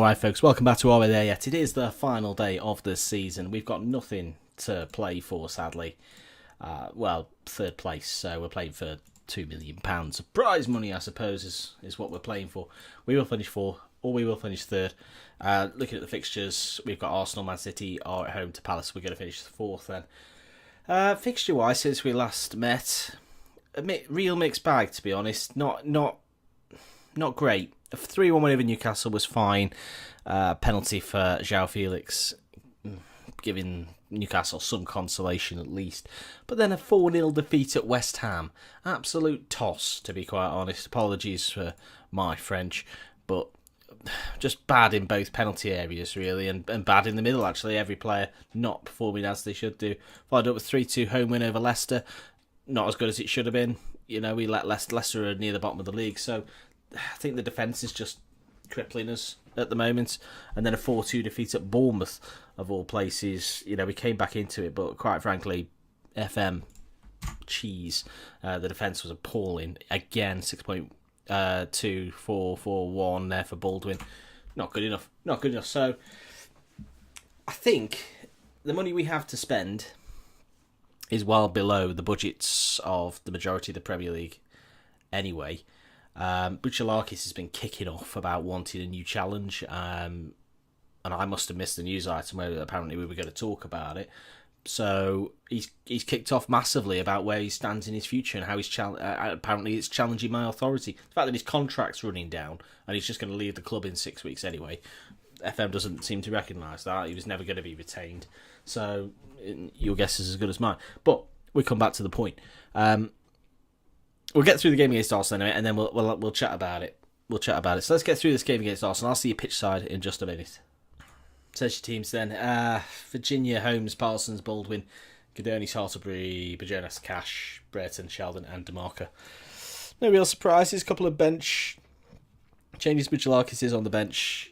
Alright folks, welcome back to Are We There Yet? It is the final day of the season. We've got nothing to play for, sadly. Third place, so we're playing for £2 million. Prize money, I suppose, is what we're playing for. We will finish fourth, or we will finish third. Looking at the fixtures, we've got Arsenal, Man City are at home to Palace. We're going to finish fourth then. Fixture-wise, since we last met, real mixed bag, to be honest. Not great. A 3-1 win over Newcastle was fine. Penalty for João Felix, giving Newcastle some consolation at least. But then a 4-0 defeat at West Ham. Absolute toss, to be quite honest. Apologies for my French, but just bad in both penalty areas, really, and bad in the middle, actually. Every player not performing as they should do. Followed up with 3-2 home win over Leicester. Not as good as it should have been. You know, we let Leicester near the bottom of the league, so I think the defence is just crippling us at the moment. And then a 4-2 defeat at Bournemouth, of all places. You know, we came back into it, but quite frankly, FM cheese. The defence was appalling. Again, 6.2, 4-4-1 there for Baldwin. Not good enough. Not good enough. So, I think the money we have to spend is well below the budgets of the majority of the Premier League anyway. Buchalakis has been kicking off about wanting a new challenge, and I must have missed the news item where apparently we were going to talk about it. So he's kicked off massively about where he stands in his future and how he's apparently it's challenging my authority. The fact that his contract's running down and he's just going to leave the club in 6 weeks anyway. FM doesn't seem to recognise that. He was never going to be retained. So your guess is as good as mine. But we come back to the point. We'll get through the game against Arsenal anyway, and then we'll chat about it. So let's get through this game against Arsenal. I'll see you pitch side in just a minute. Says your teams then. Virginia, Holmes, Parsons, Baldwin, Godonis, Hartlebury, Bajonas, Cash, Brereton, Sheldon, and DeMarco. No real surprises. Couple of bench changes. Buchalakis is on the bench.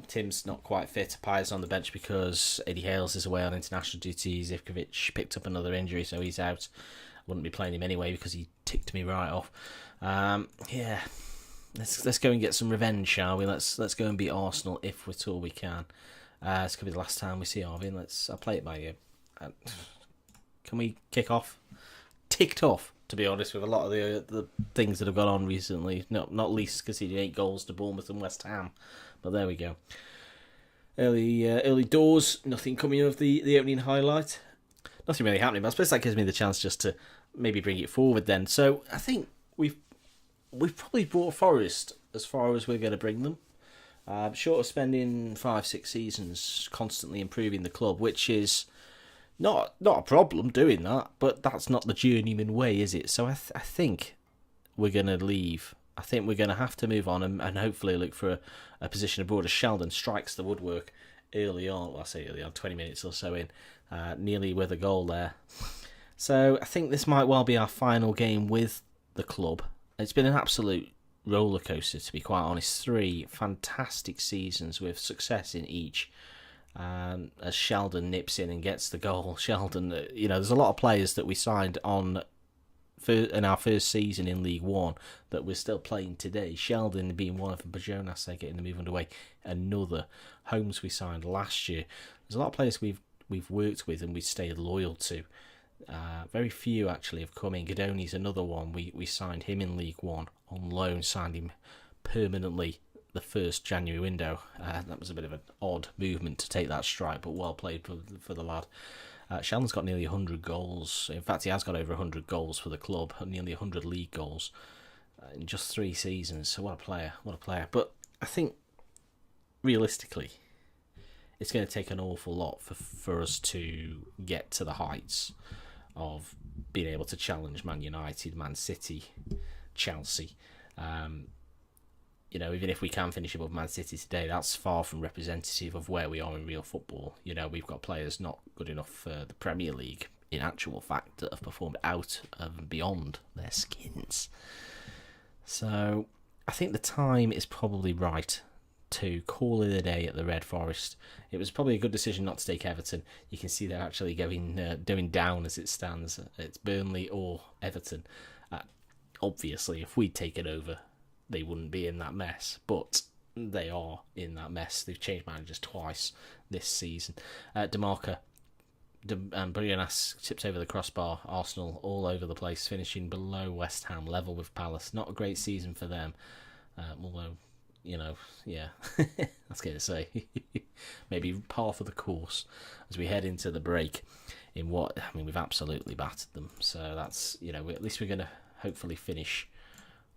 Tim's not quite fit. Pire's on the bench because Eddie Hales is away on international duty. Zivkovic picked up another injury, so he's out. Wouldn't be playing him anyway because he ticked me right off. Let's go and get some revenge, shall we? Let's go and beat Arsenal if at all we can. This could be the last time we see Arvin. I'll play it by you. Can we kick off? Ticked off, to be honest, with a lot of the things that have gone on recently. Not least conceding 8 goals to Bournemouth and West Ham. But there we go. Early doors. Nothing coming of the opening highlight. Nothing really happening, but I suppose that gives me the chance just to maybe bring it forward then. So I think we've probably brought Forest as far as we're going to bring them. Short of spending 5-6 seasons constantly improving the club, which is not a problem doing that, but that's not the journeyman way, is it? So I think we're going to leave. I think we're going to have to move on and hopefully look for a position abroad as Sheldon strikes the woodwork early on. Well, I say early on, 20 minutes or so in. Nearly with a goal there. So I think this might well be our final game with the club. It's been an absolute roller coaster, to be quite honest. 3 fantastic seasons with success in each. As Sheldon nips in and gets the goal. Sheldon, there's a lot of players that we signed in our first season in League One that we're still playing today. Sheldon being one of them. Bajonas getting the move underway. Another. Holmes we signed last year. There's a lot of players we've worked with and we've stayed loyal to. Very few actually have come in. Godonis another one. We signed him in League One on loan, signed him permanently the first January window. That was a bit of an odd movement to take that strike, but well played for the lad. Sheldon's got nearly 100 goals. In fact, he has got over 100 goals for the club, nearly 100 league goals in just 3 seasons. So what a player. But I think realistically, it's going to take an awful lot for us to get to the heights of being able to challenge Man United, Man City, Chelsea. Even if we can finish above Man City today, that's far from representative of where we are in real football. We've got players not good enough for the Premier League, in actual fact, that have performed out and beyond their skins. So I think the time is probably right to call it a day at the Red Forest. It was probably a good decision not to take Everton. You can see they're actually going down as it stands. It's Burnley or Everton. Obviously, if we'd taken over, they wouldn't be in that mess. But they are in that mess. They've changed managers twice this season. DeMarca and Brianas tipped over the crossbar. Arsenal all over the place, finishing below West Ham, level with Palace. Not a great season for them, although, yeah, I was going to say, maybe par for the course as we head into the break in what, we've absolutely battered them. So that's, at least we're going to hopefully finish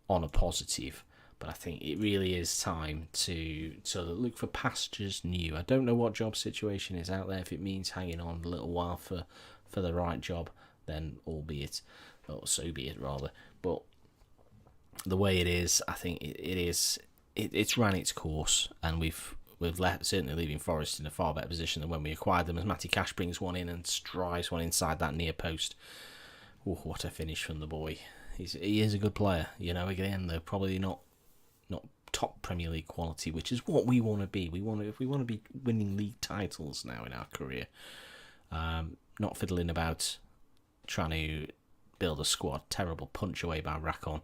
on a positive. But I think it really is time to look for pastures new. I don't know what job situation is out there. If it means hanging on a little while for the right job, then so be it rather. But the way it is, I think it's ran its course, and we've certainly leaving Forest in a far better position than when we acquired them. As Matty Cash brings one in and drives one inside that near post. Ooh, what a finish from the boy! He is a good player. Again, they're probably not top Premier League quality, which is what we want to be. If we want to be winning league titles now in our career, not fiddling about trying to build a squad. Terrible punch away by Racon.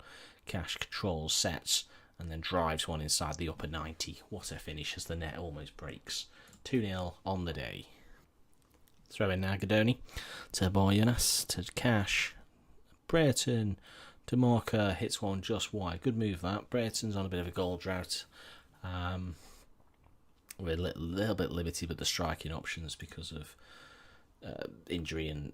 Cash controls, sets, and then drives one inside the upper 90. What a finish as the net almost breaks. 2-0 on the day. Throw in now Gadoni to Boyanas, to Cash. Brereton to Marker, hits one just wide. Good move that. Brereton's on a bit of a goal drought. We're a little bit limited with the striking options because of injury and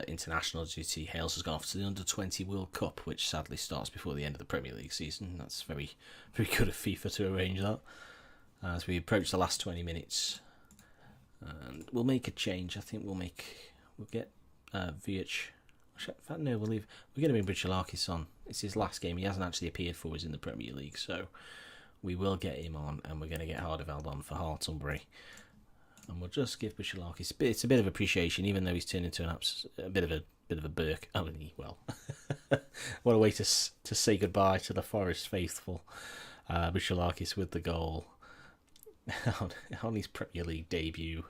international duty. Hales has gone off to the Under-20 World Cup, which sadly starts before the end of the Premier League season. That's very, very good of FIFA to arrange that. As we approach the last 20 minutes, and we'll make a change. I think we'll get Vich. In fact, no, we're going to bring Bichalakis on. It's his last game. He hasn't actually appeared for us in the Premier League, so we will get him on, and we're going to get Hardeveld on for Hartlebury. And we'll just give Bichalakis it's a bit of appreciation, even though he's turned into a bit of a Burke. Well, what a way to say goodbye to the Forest faithful. Bichalakis with the goal on his Premier League debut.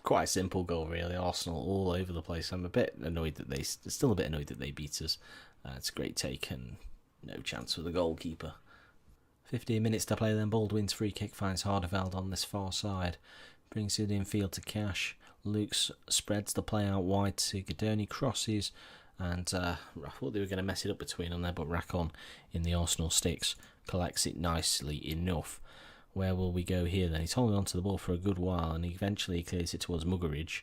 Quite a simple goal, really. Arsenal all over the place. I'm a bit annoyed that they beat us. It's a great take and no chance for the goalkeeper. 15 minutes to play then. Baldwin's free kick finds Hardeveld on this far side. Brings it infield to Cash. Luke spreads the play out wide to Gadoni, crosses, and I thought they were going to mess it up between them there, but Racon in the Arsenal sticks collects it nicely enough. Where will we go here then? He's holding on to the ball for a good while, and he eventually clears it towards Muggeridge.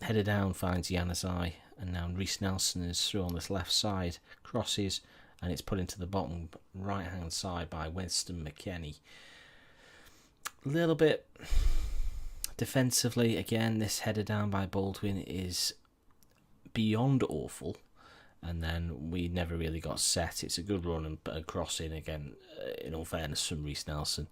Header down finds Januzaj, and now Reece Nelson is through on this left side. Crosses, and it's put into the bottom right hand side by Winston McKennie. A little bit defensively, again, this header down by Baldwin is beyond awful. And then we never really got set. It's a good run and a crossing again, in all fairness, from Reece Nelson.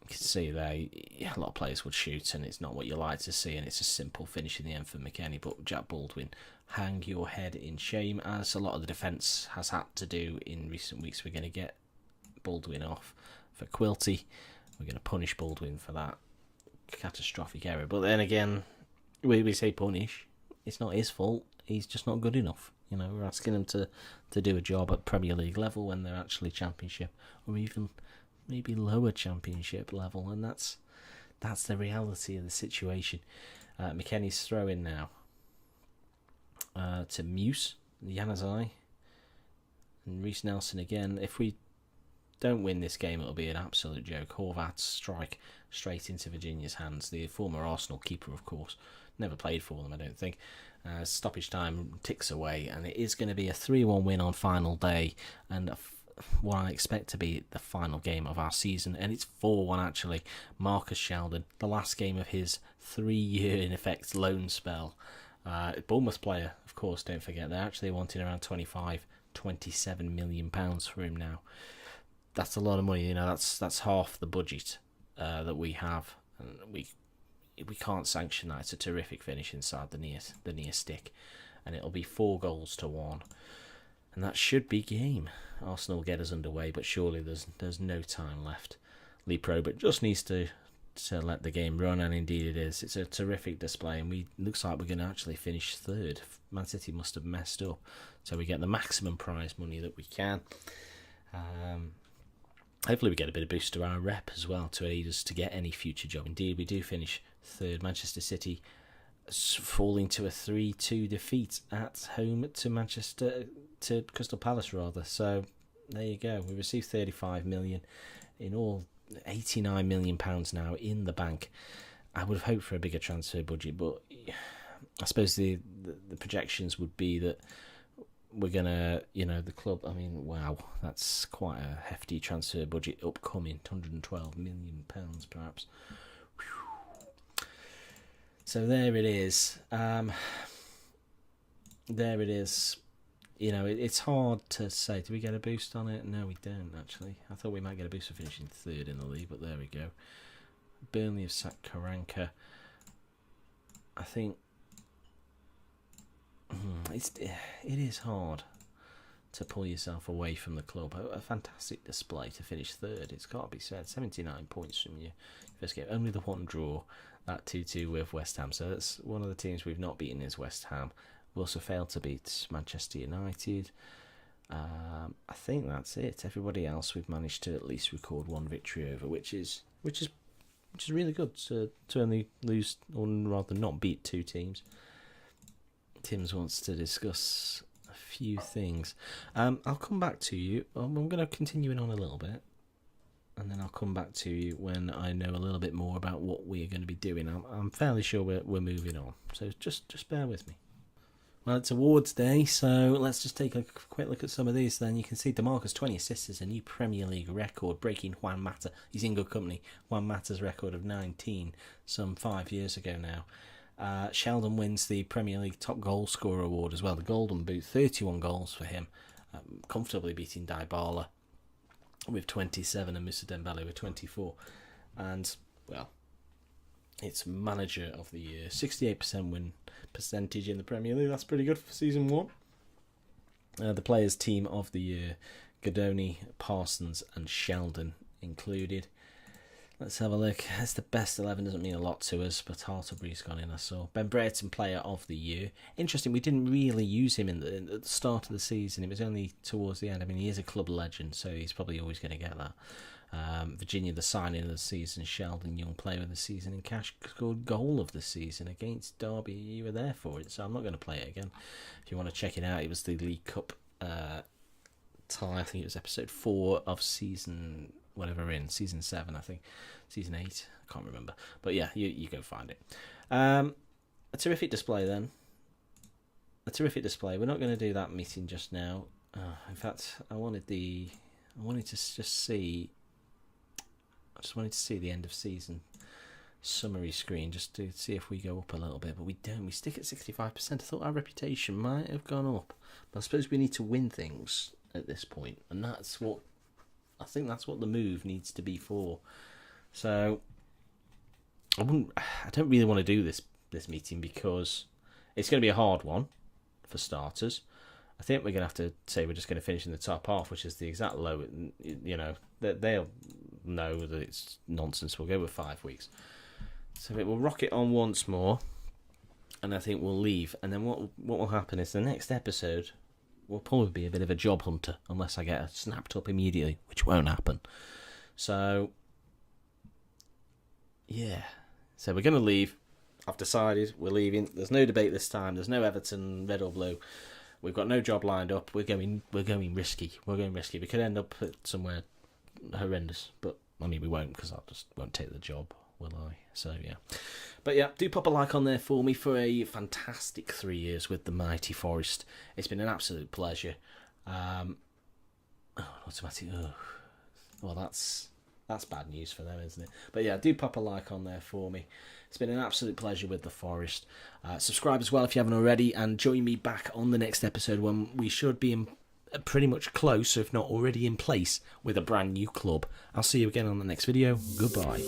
You can see there, a lot of players would shoot, and it's not what you like to see, and it's a simple finish in the end for McKennie. But Jack Baldwin, hang your head in shame, as a lot of the defence has had to do in recent weeks. We're going to get Baldwin off for Quilty. We're going to punish Baldwin for that catastrophic error. But then again, we say punish. It's not his fault. He's just not good enough. We're asking them to do a job at Premier League level when they're actually Championship, or even maybe lower Championship level, and that's the reality of the situation. McKennie's throwing now to Muse, Januzaj, and Reece Nelson again. If we don't win this game, it'll be an absolute joke. Horvath's strike straight into Virginia's hands, the former Arsenal keeper, of course. Never played for them, I don't think. Stoppage time ticks away, and it is going to be a 3-1 win on final day, and what I expect to be the final game of our season, and it's 4-1 actually. Marcus Sheldon, the last game of his 3-year, in effect, loan spell. Bournemouth player, of course, don't forget, they're actually wanting around £27 million for him now. That's a lot of money, that's half the budget that we have, and we can't sanction that. It's a terrific finish inside the near stick, and it'll be 4-1, and that should be game. Arsenal will get us underway, but surely there's no time left. Lee Probert just needs to let the game run, and indeed it is. It's a terrific display, and looks like we're going to actually finish third. Man City must have messed up, so we get the maximum prize money that we can. Hopefully we get a bit of boost to our rep as well to aid us to get any future job. Indeed, we do finish third. Manchester City falling to a 3-2 defeat at home to Crystal Palace rather. So there you go. We received 35 million in all, 89 million pounds now in the bank. I would have hoped for a bigger transfer budget, but I suppose the projections would be that we're gonna, the club. I mean, wow, that's quite a hefty transfer budget upcoming. 112 million pounds, perhaps. Whew. So there it is. There it is. It's hard to say. Do we get a boost on it? No, we don't actually. I thought we might get a boost for finishing third in the league, but there we go. Burnley have sacked Karanka. I think. It is hard to pull yourself away from the club. A fantastic display to finish third. It's got to be said. 79 points from your first game. Only the one draw, that 2-2 with West Ham. So that's one of the teams we've not beaten is West Ham. We also failed to beat Manchester United. I think that's it. Everybody else we've managed to at least record one victory over, which is really good to only lose, or rather not beat, two teams. Tim's wants to discuss a few things. I'll come back to you. I'm going to continue on a little bit, and then I'll come back to you when I know a little bit more about what we are going to be doing. I'm fairly sure we're moving on, so just bear with me. Well, it's awards day, so let's just take a quick look at some of these. Then you can see DeMarcus 20 assists is a new Premier League record, breaking Juan Mata. He's in good company. Juan Mata's record of 19 some 5 years ago now. Sheldon wins the Premier League top goal scorer award as well. The Golden Boot, 31 goals for him, comfortably beating Dybala with 27 and Moussa Dembele with 24. And, well, it's Manager of the Year. 68% win percentage in the Premier League. That's pretty good for Season 1. The Players' Team of the Year, Godoni, Parsons and Sheldon included. Let's have a look. It's the best 11. Doesn't mean a lot to us, but Hartlebury's gone in, I saw. Ben Brereton, Player of the Year. Interesting, we didn't really use him at the start of the season. It was only towards the end. I mean, he is a club legend, so he's probably always going to get that. Virginia, the signing of the season. Sheldon Young, Player of the Season. And Cash scored goal of the season against Derby. You were there for it, so I'm not going to play it again. If you want to check it out, it was the League Cup tie. I think it was episode 4 of season... whatever we're in, season 7, I think, season 8, I can't remember, but yeah, you go find it. A terrific display then. We're not going to do that meeting just now. In fact, I wanted to just see the end of season summary screen just to see if we go up a little bit, but we don't. We stick at 65%. I thought our reputation might have gone up, but I suppose we need to win things at this point, and I think that's what the move needs to be for. So I don't really want to do this meeting because it's going to be a hard one for starters. I think we're going to have to say we're just going to finish in the top half, which is the exact low. They'll know that it's nonsense. We'll go with 5 weeks. So we'll rock it on once more, and I think we'll leave. And then what will happen is the next episode will probably be a bit of a job hunter unless I get snapped up immediately, which won't happen. So, yeah. So we're going to leave. I've decided we're leaving. There's no debate this time. There's no Everton, red or blue. We've got no job lined up. We're going risky. We could end up at somewhere horrendous, but I mean we won't because I just won't take the job, will I? So yeah. But yeah, do pop a like on there for me for a fantastic 3 years with the mighty Forest. It's been an absolute pleasure. Automatic. Oh. Well, that's bad news for them, isn't it? But yeah, do pop a like on there for me. It's been an absolute pleasure with the Forest. Subscribe as well if you haven't already, and join me back on the next episode when we should be pretty much close, if not already in place, with a brand new club. I'll see you again on the next video. Goodbye.